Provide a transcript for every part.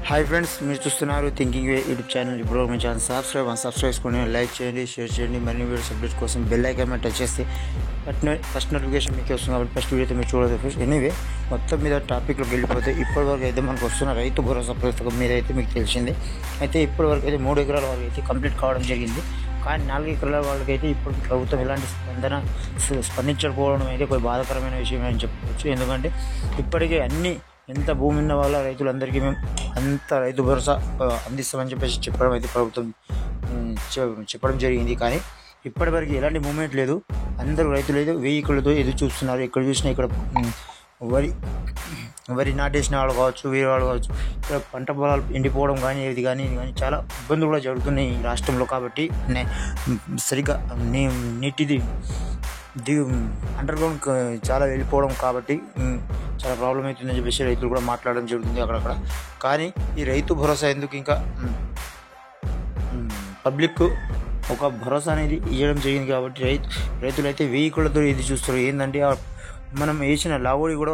Hi friends, మీరు చూస్తున్నారు thinking వే YouTube channel. ఇప్పుడు మీ ఛానల్ సబ్స్క్రైబ్ చేసుకొని లైక్ చేయండి, షేర్ చేయండి. మరిన్ని వీడియోస్ అప్డేట్ కోసం బెల్ ఐకాన్ మీద టచ్ చేస్తే ఫస్ట్ నోటిఫికేషన్ మీకు వస్తుంది కాబట్టి ఫస్ట్ వీడియో అయితే మీరు చూడదు ఫ్రెండ్స్. ఎనీవే, మొత్తం మీద టాపిక్లోకి వెళ్ళిపోతే ఇప్పటివరకు అయితే మనకు వస్తున్న రైతు భరోసా పుస్తకం మీద అయితే మీకు తెలిసిందే. అయితే ఇప్పటివరకు అయితే 3 ఎకరాల వరకు అయితే కంప్లీట్ కావడం జరిగింది. కానీ 4 ఎకరాల వాళ్ళకైతే ఇప్పుడు ప్రభుత్వం ఎలాంటి స్పందించకపోవడం అయితే ఒక బాధాకరమైన విషయం అని చెప్పుకోవచ్చు. ఎందుకంటే ఇప్పటికే ఎంత భూమి ఉన్న వాళ్ళ రైతులందరికీ మేము అంత రైతు భరోసా అందిస్తామని చెప్పేసి చెప్పడం అయితే ప్రభుత్వం చెప్పడం జరిగింది. కానీ ఇప్పటివరకు ఎలాంటి మూమెంట్ లేదు. అందరూ రైతులు అయితే 1000 కళ్ళతో ఎదురు చూస్తున్నారు. ఎక్కడ చూసినా ఇక్కడ వరి నాటేసిన వాళ్ళు కావచ్చు, వేరే వాళ్ళు కావచ్చు, ఇక్కడ పంట పొలాలు ఎండిపోవడం కానీ ఇది కానీ చాలా ఇబ్బందులు కూడా జరుగుతున్నాయి ఈ రాష్ట్రంలో. కాబట్టి సరిగ్గా నీటిది అండర్ గ్రౌండ్ చాలా వెళ్ళిపోవడం కాబట్టి చాలా ప్రాబ్లం అవుతుందని చెప్పేసి రైతులు కూడా మాట్లాడడం జరుగుతుంది అక్కడక్కడ. కానీ ఈ రైతు భరోసా ఎందుకు ఇంకా పబ్లిక్ ఒక భరోసా అనేది ఇవ్వడం జరిగింది కాబట్టి రైతులు అయితే 1000 కళ్ళతో ఇది చూస్తారు. ఏంటంటే మనం వేసిన లావోడి కూడా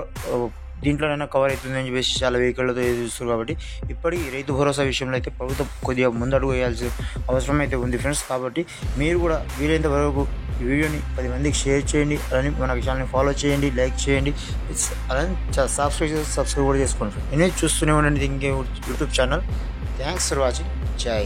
దీంట్లోనైనా కవర్ అవుతుందని చెప్పేసి చాలా 1000 కళ్ళతో ఎదురు చూస్తారు. కాబట్టి ఇప్పటికీ రైతు భరోసా విషయంలో అయితే ప్రభుత్వం కొద్దిగా ముందడుగు వేయాల్సిన అవసరం అయితే ఉంది ఫ్రెండ్స్. కాబట్టి మీరు కూడా వీలైనంత వరకు ఈ వీడియోని 10 మందికి షేర్ చేయండి, అలానే మన ఛానల్ని ఫాలో చేయండి, లైక్ చేయండి, అలానే సబ్స్క్రైబ్ కూడా చేసుకోండి. నేను చూస్తూనే ఉండండి thinking YouTube channel. Thanks for watching. జై.